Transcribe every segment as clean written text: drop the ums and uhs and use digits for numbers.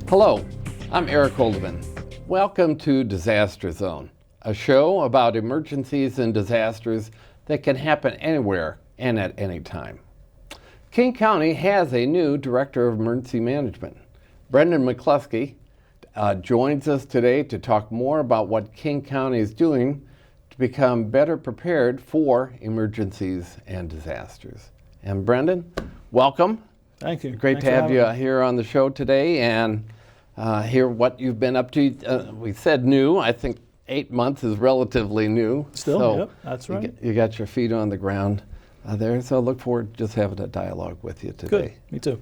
Hello, I'm Eric Holdeman. Welcome to Disaster Zone, a show about emergencies and disasters that can happen anywhere and at any time. King County has a new Director of Emergency Management. Brendan McCluskey joins us today to talk more about what King County is doing to become better prepared for emergencies and disasters. And Brendan, welcome. Thank you. Great to have you here on the show today and hear what you've been up to. We said new. I think 8 months is relatively new. Still, so yep, that's right. You got your feet on the ground there, so I look forward to just having a dialogue with you today. Good, me too.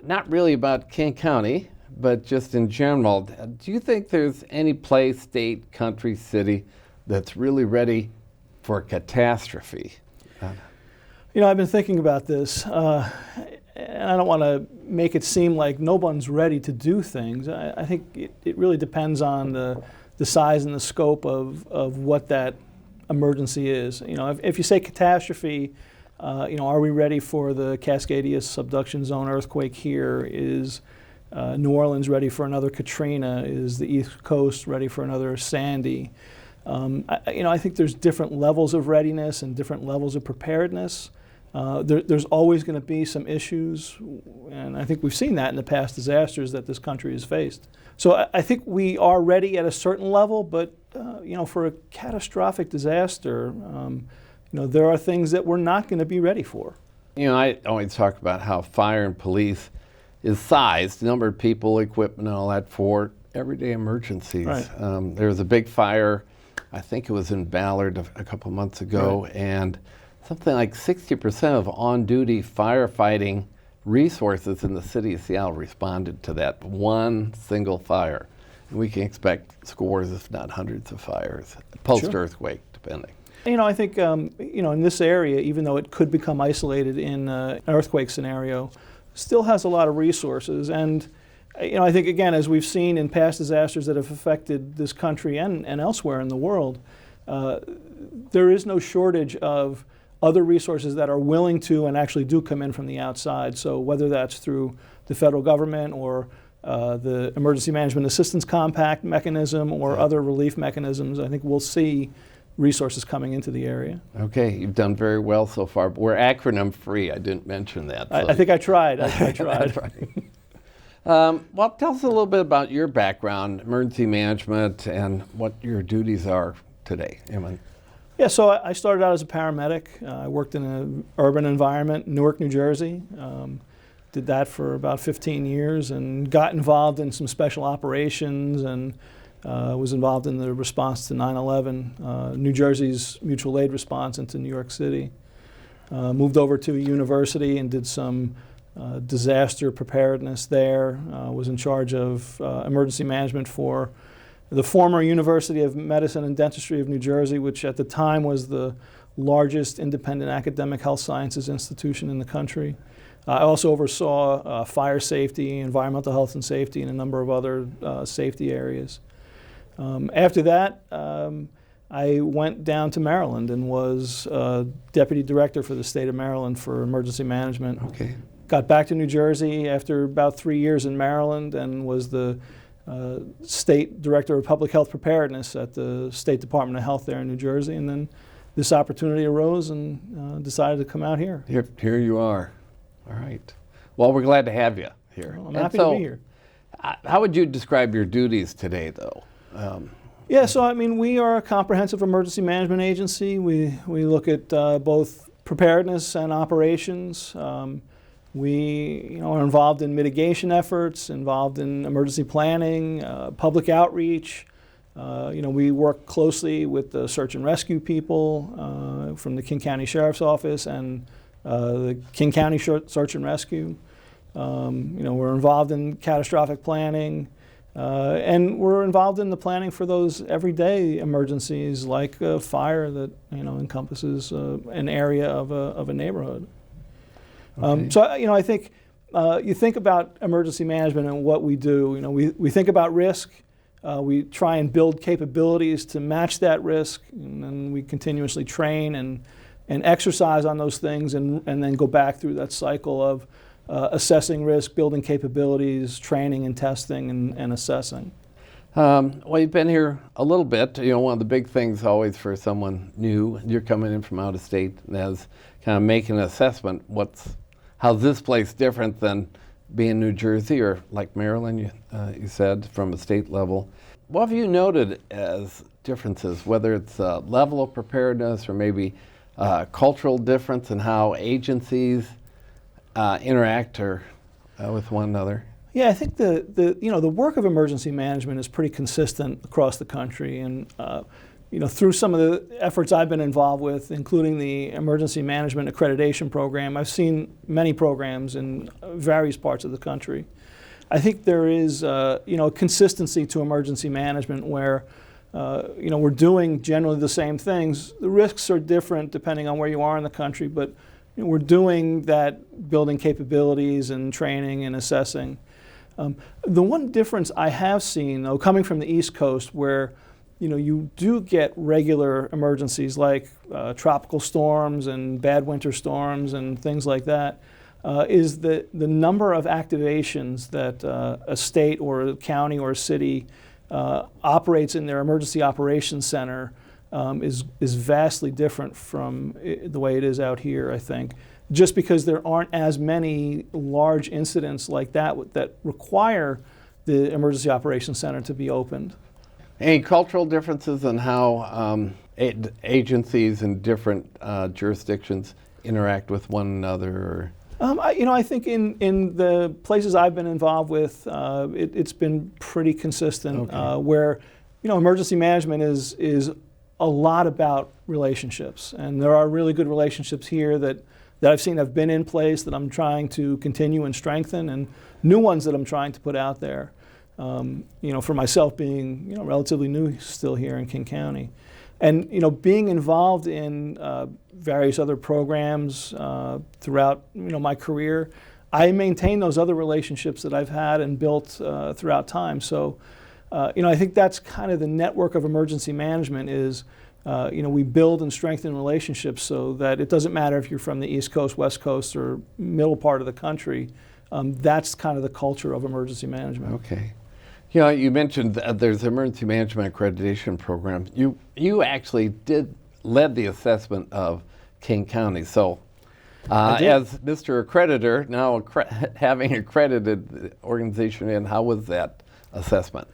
Not really about King County, but just in general, do you think there's any place, state, country, city that's really ready for a catastrophe? You know, I've been thinking about this, and I don't want to make it seem like no one's ready to do things. I think it really depends on the size and the scope of what that emergency is. You know, if you say catastrophe, are we ready for the Cascadia subduction zone earthquake here? Is New Orleans ready for another Katrina? Is the East Coast ready for another Sandy? I think there's different levels of readiness and different levels of preparedness. There's always going to be some issues, and I think we've seen that in the past disasters that this country has faced. So I think we are ready at a certain level, but for a catastrophic disaster, there are things that we're not going to be ready for. You know, I always talk about how fire and police is sized, number of people, equipment, and all that for everyday emergencies. Right. There was a big fire, I think it was in Ballard a couple months ago, right. And something like 60% of on-duty firefighting resources in the city of Seattle responded to that one single fire. And we can expect scores, if not hundreds, of fires, post-earthquake, depending. I think, in this area, even though it could become isolated in an earthquake scenario, still has a lot of resources. And, I think, again, as we've seen in past disasters that have affected this country and elsewhere in the world, there is no shortage of other resources that are willing to and actually do come in from the outside. So whether that's through the federal government or the Emergency Management Assistance Compact mechanism or other relief mechanisms, I think we'll see resources coming into the area. Okay, you've done very well so far. But we're acronym free. I didn't mention that. So. I think I tried. I tried. That's right. Well, tell us a little bit about your background, emergency management, and what your duties are today. Yeah, so I started out as a paramedic. I worked in an urban environment, Newark, New Jersey. Did that for about 15 years and got involved in some special operations and was involved in the response to 9/11, New Jersey's mutual aid response into New York City. Moved over to a university and did some disaster preparedness there. Was in charge of emergency management for the former University of Medicine and Dentistry of New Jersey, which at the time was the largest independent academic health sciences institution in the country. I also oversaw fire safety, environmental health and safety, and a number of other safety areas. After that, I went down to Maryland and was Deputy Director for the state of Maryland for emergency management. Okay. Got back to New Jersey after about 3 years in Maryland and was the State Director of Public Health Preparedness at the State Department of Health there in New Jersey. And then this opportunity arose and decided to come out here. Here you are. All right. Well, we're glad to have you here. Well, I'm happy to be here. How would you describe your duties today, though? We are a comprehensive emergency management agency. We look at both preparedness and operations. We are involved in mitigation efforts, involved in emergency planning, public outreach. We work closely with the search and rescue people from the King County Sheriff's Office and the King County Search and Rescue. We're involved in catastrophic planning, and we're involved in the planning for those everyday emergencies like a fire that encompasses an area of a neighborhood. Okay. I think you think about emergency management and what we do. We think about risk. We try and build capabilities to match that risk, and then we continuously train and exercise on those things, and then go back through that cycle of assessing risk, building capabilities, training and testing and assessing. Well, you've been here a little bit. One of the big things always for someone new, you're coming in from out of state, is kind of making an assessment. How's this place different than being in New Jersey or like Maryland, you said, from a state level? What have you noted as differences, whether it's level of preparedness or maybe cultural difference in how agencies interact with one another? Yeah, I think the work of emergency management is pretty consistent across the country, and through some of the efforts I've been involved with, including the Emergency Management Accreditation Program, I've seen many programs in various parts of the country. I think there is consistency to emergency management where we're doing generally the same things. The risks are different depending on where you are in the country, but we're doing that, building capabilities and training and assessing. The one difference I have seen, though, coming from the East Coast, where you do get regular emergencies like tropical storms and bad winter storms and things like that, is the number of activations that a state or a county or a city operates in their emergency operations center is vastly different from the way it is out here, I think. Just because there aren't as many large incidents like that require the Emergency Operations Center to be opened. Any cultural differences in how agencies in different jurisdictions interact with one another? I think in the places I've been involved with, it's been pretty consistent. Okay. Where emergency management is a lot about relationships, and there are really good relationships here that I've seen have been in place that I'm trying to continue and strengthen, and new ones that I'm trying to put out there. For myself being relatively new still here in King County, and being involved in various other programs throughout my career, I maintain those other relationships that I've had and built throughout time. So I think that's kind of the network of emergency management is. We build and strengthen relationships so that it doesn't matter if you're from the East Coast, West Coast, or middle part of the country. That's kind of the culture of emergency management. Okay. You mentioned there's an emergency management accreditation program. You actually led the assessment of King County. So as Mr. Accreditor, now having accredited the organization in, how was that assessment?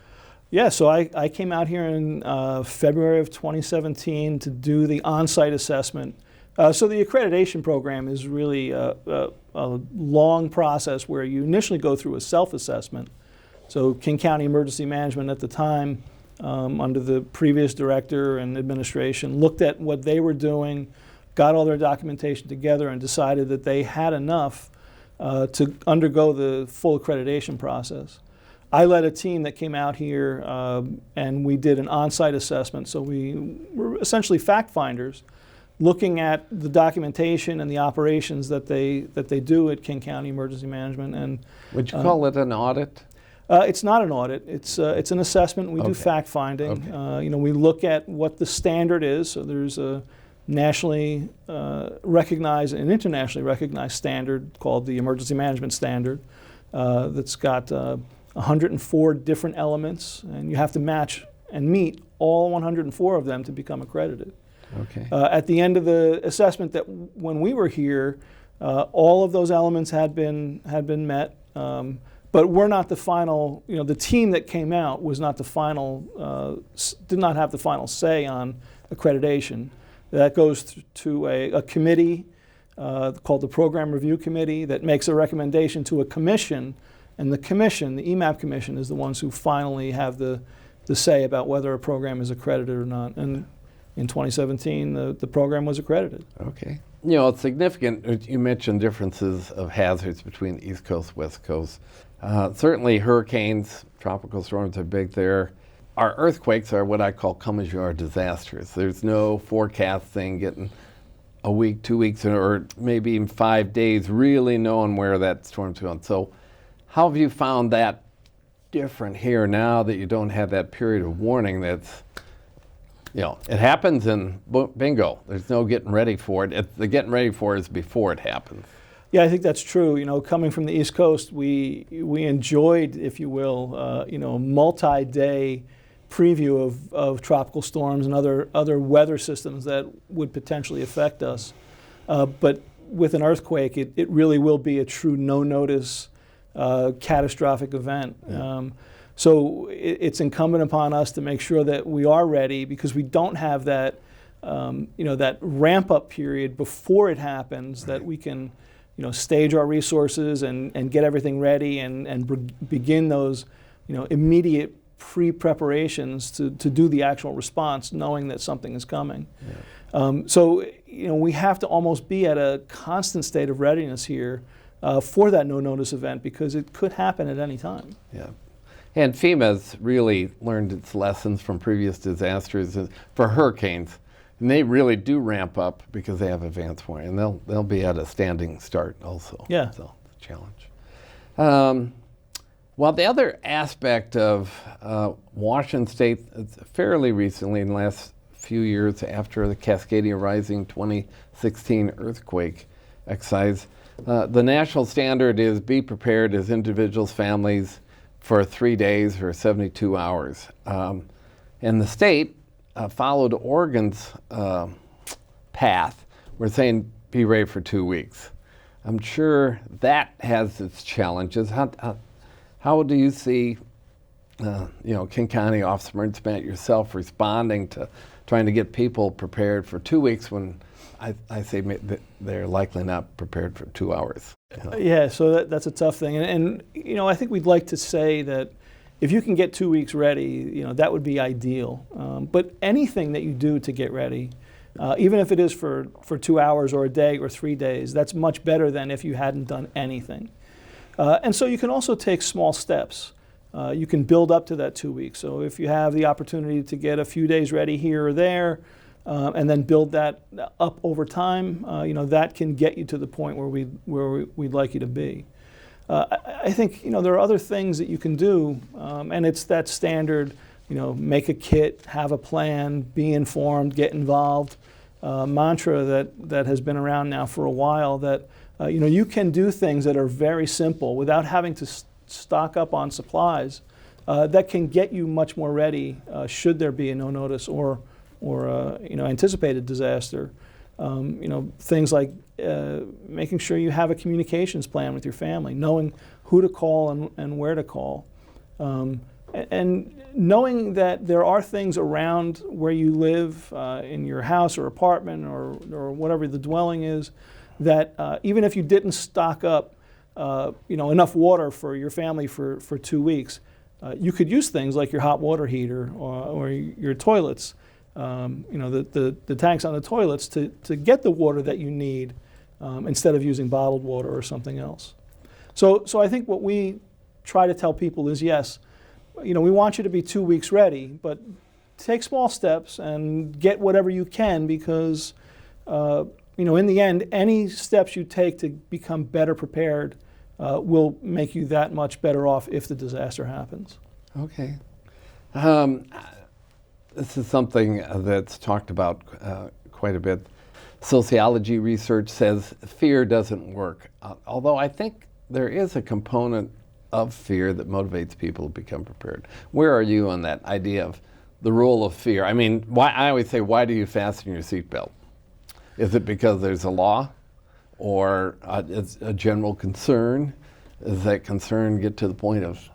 Yeah, so I came out here in February of 2017 to do the on-site assessment. So the accreditation program is really a long process where you initially go through a self-assessment. So King County Emergency Management at the time, under the previous director and administration, looked at what they were doing, got all their documentation together, and decided that they had enough to undergo the full accreditation process. I led a team that came out here and we did an on-site assessment. So we were essentially fact finders, looking at the documentation and the operations that they do at King County Emergency Management. And would you call it an audit? It's not an audit. It's an assessment. We do fact finding. Okay. We look at what the standard is. So there's a nationally recognized and internationally recognized standard called the Emergency Management Standard that's got 104 different elements, and you have to match and meet all 104 of them to become accredited. Okay. At the end of the assessment, that when we were here, all of those elements had been met, but we're not the final. The team that came out was not the final. Did not have the final say on accreditation. That goes to a committee called the Program Review Committee that makes a recommendation to a commission. And the commission, the EMAP commission, is the ones who finally have the say about whether a program is accredited or not. And in 2017, the program was accredited. Okay. It's significant. You mentioned differences of hazards between the East Coast, West Coast. Certainly hurricanes, tropical storms are big there. Our earthquakes are what I call come-as-you-are disasters. There's no forecasting, getting a week, 2 weeks, or maybe even 5 days really knowing where that storm's going. So how have you found that different here now that you don't have that period of warning that's, it happens and bingo, there's no getting ready for it. The getting ready for it is before it happens. Yeah, I think that's true. Coming from the East Coast, we enjoyed, if you will, multi-day preview of tropical storms and other weather systems that would potentially affect us. But with an earthquake, it really will be a true no-notice catastrophic event. Yeah. So it's incumbent upon us to make sure that we are ready, because we don't have that that ramp-up period before it happens, that we can stage our resources and get everything ready and begin those immediate pre-preparations to do the actual response, knowing that something is coming. Yeah. So we have to almost be at a constant state of readiness here for that no-notice event, because it could happen at any time. Yeah. And FEMA's really learned its lessons from previous disasters for hurricanes. And they really do ramp up because they have advance warning, and they'll be at a standing start also. Yeah. So it's a challenge. Well, the other aspect of Washington State, fairly recently, in the last few years after the Cascadia Rising 2016 earthquake exercise, the national standard is be prepared as individuals, families, for 3 days or 72 hours. And the state followed Oregon's path. We're saying be ready for 2 weeks. I'm sure that has its challenges. How do you see, King County Office of Emergency Management, yourself responding to trying to get people prepared for 2 weeks when I say they're likely not prepared for 2 hours? Yeah, so that's a tough thing. And I think we'd like to say that if you can get 2 weeks ready, that would be ideal. But anything that you do to get ready, even if it is for 2 hours or a day or 3 days, that's much better than if you hadn't done anything. And so you can also take small steps. You can build up to that 2 weeks. So if you have the opportunity to get a few days ready here or there, and then build that up over time, that can get you to the point where we'd like you to be. I think there are other things that you can do, and it's that standard, make a kit, have a plan, be informed, get involved mantra that has been around now for a while, that you can do things that are very simple without having to stock up on supplies that can get you much more ready should there be a no-notice or anticipated disaster. Things like making sure you have a communications plan with your family, knowing who to call and where to call, and knowing that there are things around where you live, in your house or apartment or whatever the dwelling is, that even if you didn't stock up enough water for your family for 2 weeks, you could use things like your hot water heater or your toilets, the tanks on the toilets to get the water that you need, instead of using bottled water or something else. So I think what we try to tell people is, yes, we want you to be 2 weeks ready, but take small steps and get whatever you can, because in the end, any steps you take to become better prepared will make you that much better off if the disaster happens. Okay. This is something that's talked about quite a bit. Sociology research says fear doesn't work, although I think there is a component of fear that motivates people to become prepared. Where are you on that idea of the role of fear? I mean, I always say, why do you fasten your seatbelt? Is it because there's a law, or it's a general concern? Does that concern get to the point of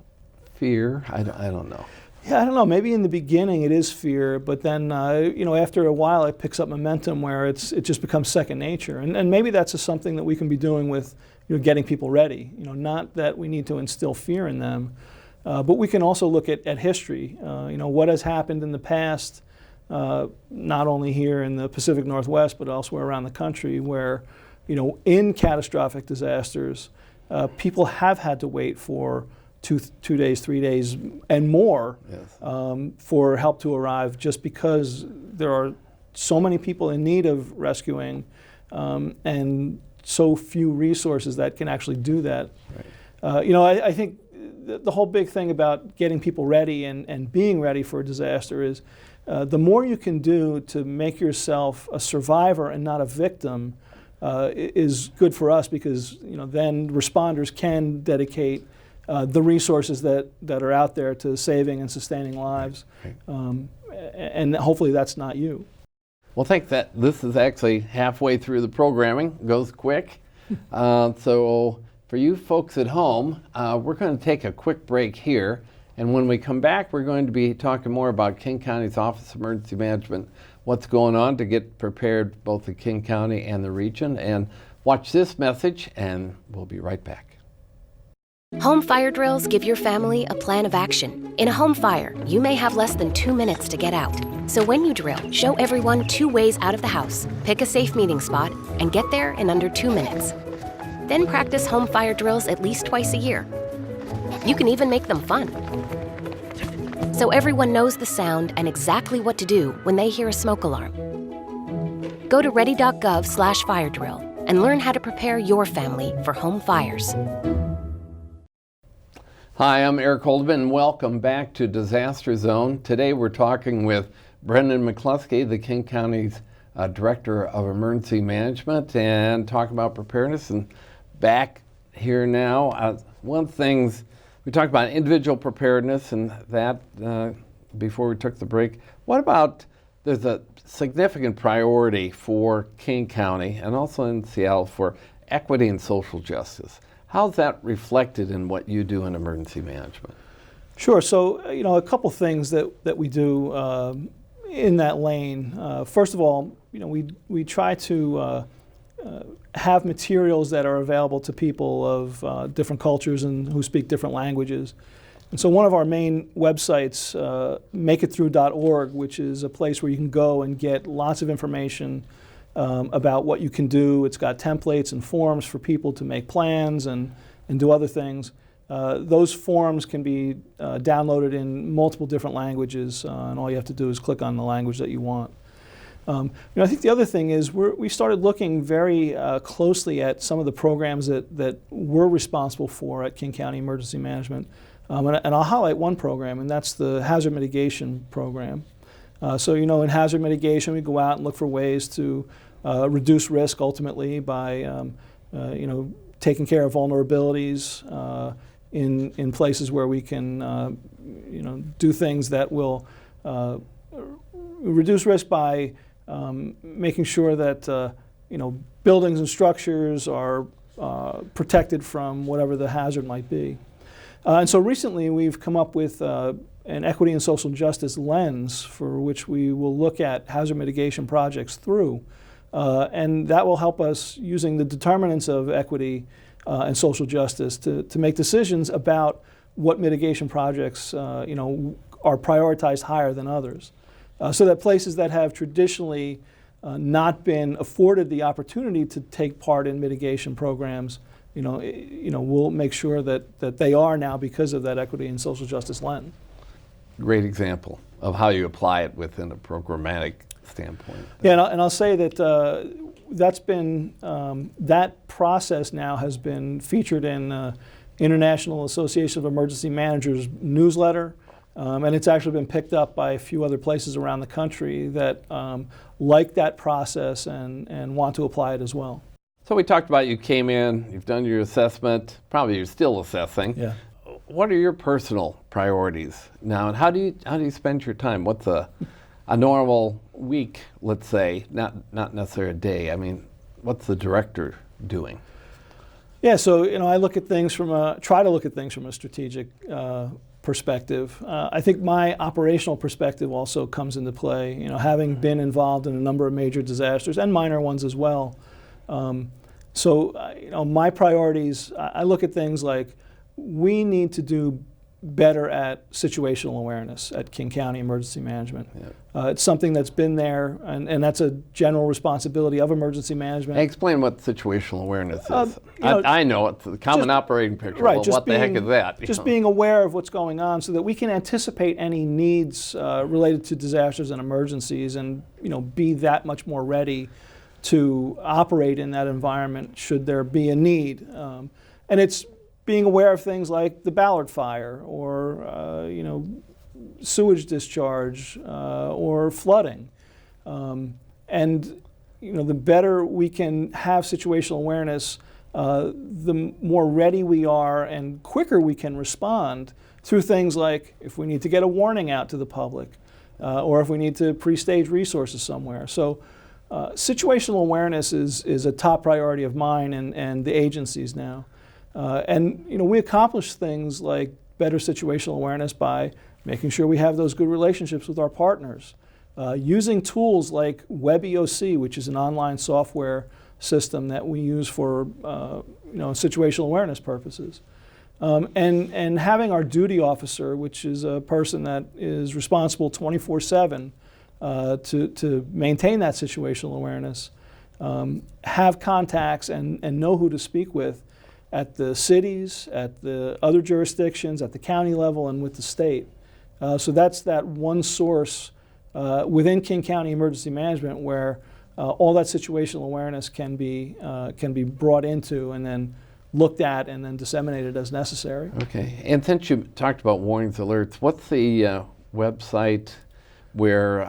fear? I don't know. Yeah, I don't know. Maybe in the beginning it is fear, but then after a while it picks up momentum where it just becomes second nature. And maybe that's just something that we can be doing with getting people ready. Not that we need to instill fear in them, but we can also look at history. What has happened in the past, not only here in the Pacific Northwest, but elsewhere around the country, where in catastrophic disasters, people have had to wait for 2 days, 3 days, and more, yes, for help to arrive, just because there are so many people in need of rescuing, and so few resources that can actually do that. Right. I think the whole big thing about getting people ready and being ready for a disaster is the more you can do to make yourself a survivor and not a victim, is good for us because then responders can dedicate the resources that are out there to saving and sustaining lives, and hopefully that's not you. Well, I think that this is actually halfway through the programming. It goes quick. So for you folks at home, we're going to take a quick break here. And when we come back, we're going to be talking more about King County's Office of Emergency Management, what's going on to get prepared both in King County and the region. And watch this message, and we'll be right back. Home fire drills give your family a plan of action. In a home fire, you may have less than 2 minutes to get out. So when you drill, show everyone 2 ways out of the house, pick a safe meeting spot, and get there in under 2 minutes. Then practice home fire drills at least twice a year. You can even make them fun. So everyone knows the sound and exactly what to do when they hear a smoke alarm. Go to ready.gov/fire drill and learn how to prepare your family for home fires. Hi, I'm Eric Holdeman, and welcome back to Disaster Zone. Today we're talking with Brendan McCluskey, the King County's Director of Emergency Management, and talking about preparedness. And back here now, one of the things we talked about individual preparedness and that before we took the break. What about there's a significant priority for King County and also in Seattle for equity and social justice. How's that reflected in what you do in emergency management? Sure. So, a couple things that we do in that lane. First of all, we try to have materials that are available to people of different cultures and who speak different languages. And so one of our main websites, makeitthrough.org, which is a place where you can go and get lots of information about what you can do. It's got templates and forms for people to make plans and do other things. Those forms can be downloaded in multiple different languages, and all you have to do is click on the language that you want. I think the other thing is we started looking very closely at some of the programs that we're responsible for at King County Emergency Management. And I'll highlight one program, and that's the hazard mitigation program. So in hazard mitigation, we go out and look for ways to reduce risk ultimately by taking care of vulnerabilities in places where we can do things that will reduce risk by making sure that buildings and structures are protected from whatever the hazard might be. And so recently we've come up with an equity and social justice lens for which we will look at hazard mitigation projects through. And that will help us using the determinants of equity and social justice to make decisions about what mitigation projects are prioritized higher than others. So that places that have traditionally not been afforded the opportunity to take part in mitigation programs, we'll make sure that they are now because of that equity and social justice lens. Great example of how you apply it within a programmatic standpoint. Yeah, and I'll say that that's been that process now has been featured in International Association of Emergency Managers newsletter. And it's actually been picked up by a few other places around the country that like that process and want to apply it as well. So we talked about you came in, you've done your assessment, probably you're still assessing. Yeah. What are your personal priorities now, and how do you spend your time? What's a normal week, let's say, not necessarily a day? I mean, what's the director doing? Yeah, so I look at things try to look at things from a strategic perspective. I think my operational perspective also comes into play. Having been involved in a number of major disasters and minor ones as well. So my priorities, I look at things like we need to do better at situational awareness at King County Emergency Management. Yeah. It's something that's been there, and that's a general responsibility of emergency management. Explain what situational awareness is. I know it's the common operating picture. Right, well, what the heck is that? Just being aware of what's going on so that we can anticipate any needs related to disasters and emergencies and be that much more ready to operate in that environment should there be a need. And it's being aware of things like the Ballard fire or sewage discharge or flooding. And the better we can have situational awareness, the more ready we are and quicker we can respond through things like if we need to get a warning out to the public, or if we need to pre-stage resources somewhere. So situational awareness is a top priority of mine and the agencies now. And we accomplish things like better situational awareness by making sure we have those good relationships with our partners, using tools like WebEOC, which is an online software system that we use for situational awareness purposes. And having our duty officer, which is a person that is responsible 24/7 to maintain that situational awareness, have contacts and know who to speak with at the cities, at the other jurisdictions, at the county level, and with the state. So that's that one source within King County Emergency Management where all that situational awareness can be brought into and then looked at and then disseminated as necessary. Okay, and since you talked about warnings, alerts, what's the website where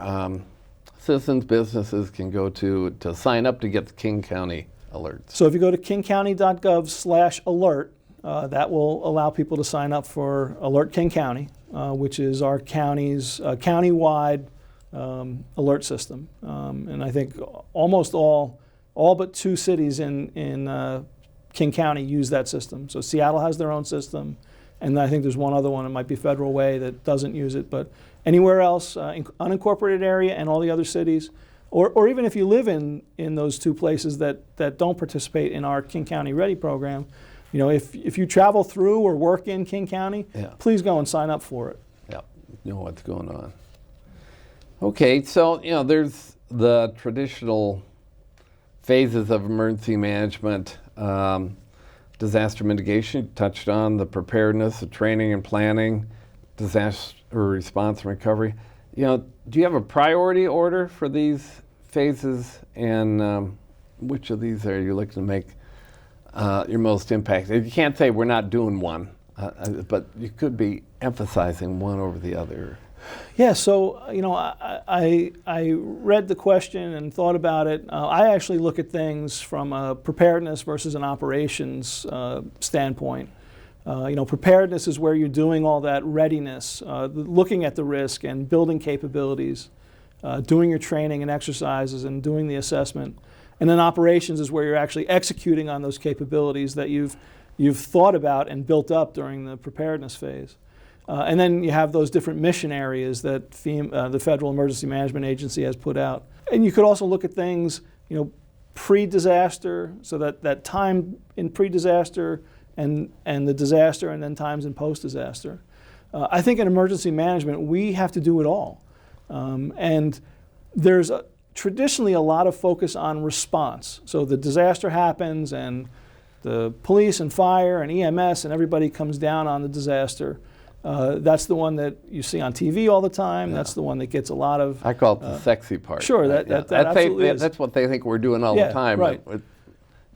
citizens, businesses can go to sign up to get the King County alerts? So if you go to kingcounty.gov/alert, that will allow people to sign up for Alert King County, which is our county's countywide alert system. And I think almost all but 2 cities in King County use that system. So Seattle has their own system, and I think there's one other one, it might be Federal Way, that doesn't use it. But anywhere else, unincorporated area and all the other cities, or even if you live in those 2 places that don't participate in our King County Ready program, if you travel through or work in King County, please go and sign up for it. Yeah, know what's going on. Okay, so there's the traditional phases of emergency management. Disaster mitigation, you touched on the preparedness, the training and planning, disaster response and recovery. Do you have a priority order for these phases, and which of these are you looking to make your most impact? You can't say we're not doing one, but you could be emphasizing one over the other. Yeah, so I read the question and thought about it. I actually look at things from a preparedness versus an operations standpoint. Preparedness is where you're doing all that readiness, looking at the risk and building capabilities, doing your training and exercises and doing the assessment. And then operations is where you're actually executing on those capabilities that you've thought about and built up during the preparedness phase. And then you have those different mission areas that the Federal Emergency Management Agency has put out. And you could also look at things, pre-disaster, so that time in pre-disaster and the disaster, and then times in post-disaster. I think in emergency management, we have to do it all. And there's traditionally a lot of focus on response. So the disaster happens and the police and fire and EMS and everybody comes down on the disaster. That's the one that you see on TV all the time. Yeah. That's the one that gets a lot of... I call it the sexy part. Sure, that absolutely is. That's what they think we're doing all the time. Right.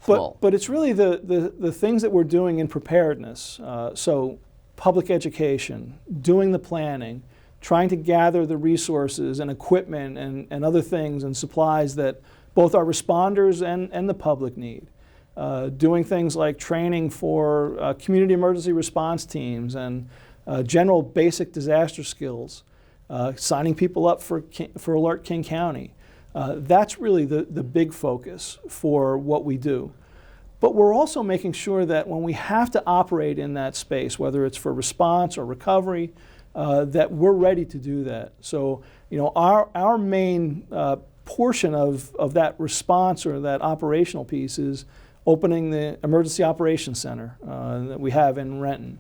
But it's really the things that we're doing in preparedness. So public education, doing the planning, trying to gather the resources and equipment and other things and supplies that both our responders and the public need. Doing things like training for community emergency response teams and general basic disaster skills, signing people up for Alert King County. That's really the big focus for what we do. But we're also making sure that when we have to operate in that space, whether it's for response or recovery, that we're ready to do that. So, our main portion of that response or that operational piece is opening the Emergency Operations Center that we have in Renton.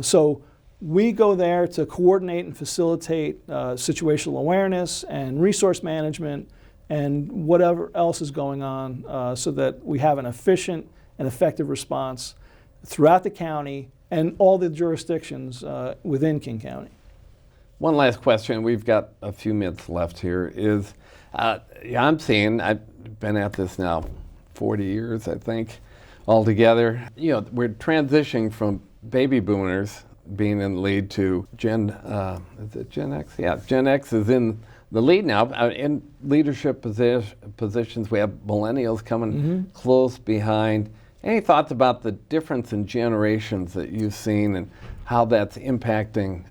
So we go there to coordinate and facilitate situational awareness and resource management and whatever else is going on so that we have an efficient and effective response throughout the county and all the jurisdictions within King County. One last question, we've got a few minutes left here, is I'm seeing, I've been at this now 40 years, I think, altogether. We're transitioning from baby boomers being in the lead to is it Gen X? Yeah, Gen X is in the lead now in leadership positions. We have millennials coming close behind. Any thoughts about the difference in generations that you've seen and how that's impacting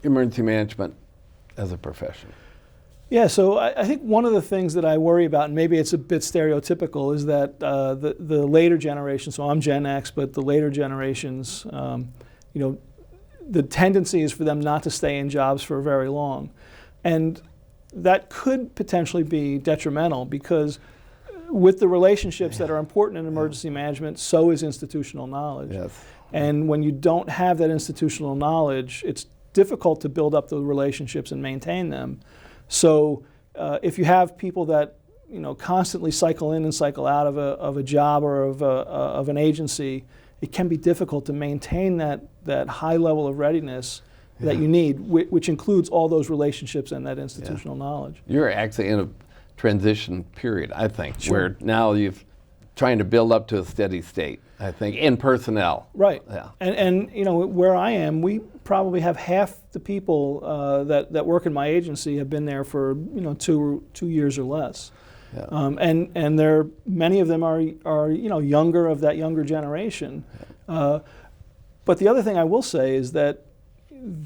emergency management as a profession? Yeah, so I think one of the things that I worry about, and maybe it's a bit stereotypical, is that the later generations, so I'm Gen X, but the later generations, the tendency is for them not to stay in jobs for very long. And that could potentially be detrimental because with the relationships that are important in emergency management, so is institutional knowledge. Yes. And when you don't have that institutional knowledge, it's difficult to build up the relationships and maintain them. So if you have people that constantly cycle in and cycle out of a job or of an agency, it can be difficult to maintain that high level of readiness that you need, which includes all those relationships and that institutional knowledge. You're actually in a transition period, I think, Sure. where now you're trying to build up to a steady state, I think, in personnel. Right. Yeah. And where I am, we probably have half the people that work in my agency have been there for 2 years or less. Yeah. And there many of them are younger, of that younger generation. But the other thing I will say is that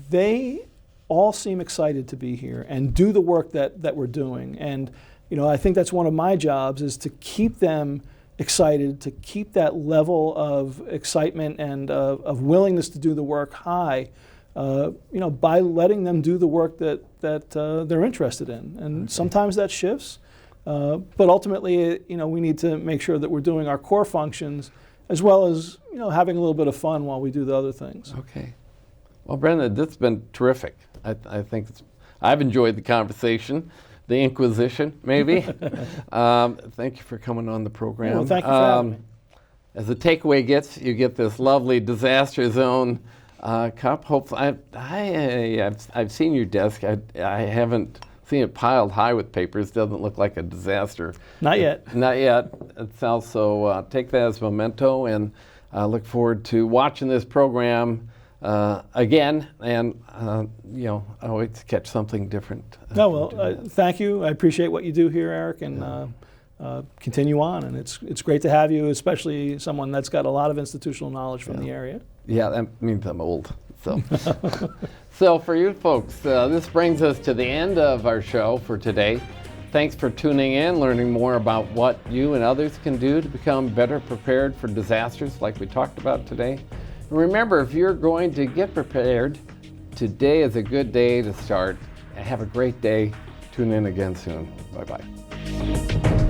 they all seem excited to be here and do the work that we're doing. And I think that's one of my jobs, is to keep them excited, to keep that level of excitement and of willingness to do the work high, by letting them do the work that they're interested in. And sometimes that shifts, but ultimately, we need to make sure that we're doing our core functions as well as having a little bit of fun while we do the other things. Okay. Well, Brenda, this has been terrific. I think I've enjoyed the conversation, the inquisition, maybe. Thank you for coming on the program. Well, thank you for having me. As the takeaway gets, you get this lovely disaster zone cup. Hopefully, I've seen your desk. I haven't seen it piled high with papers. Doesn't look like a disaster. Not yet. Not yet. It sounds so. Take that as memento, and look forward to watching this program again, and always catch something different. Thank you. I appreciate what you do here, Eric, and continue on. And it's great to have you, especially someone that's got a lot of institutional knowledge from the area. Yeah, that means I'm old. So, so for you folks, this brings us to the end of our show for today. Thanks for tuning in, learning more about what you and others can do to become better prepared for disasters like we talked about today. And remember, if you're going to get prepared, today is a good day to start. Have a great day. Tune in again soon. Bye-bye.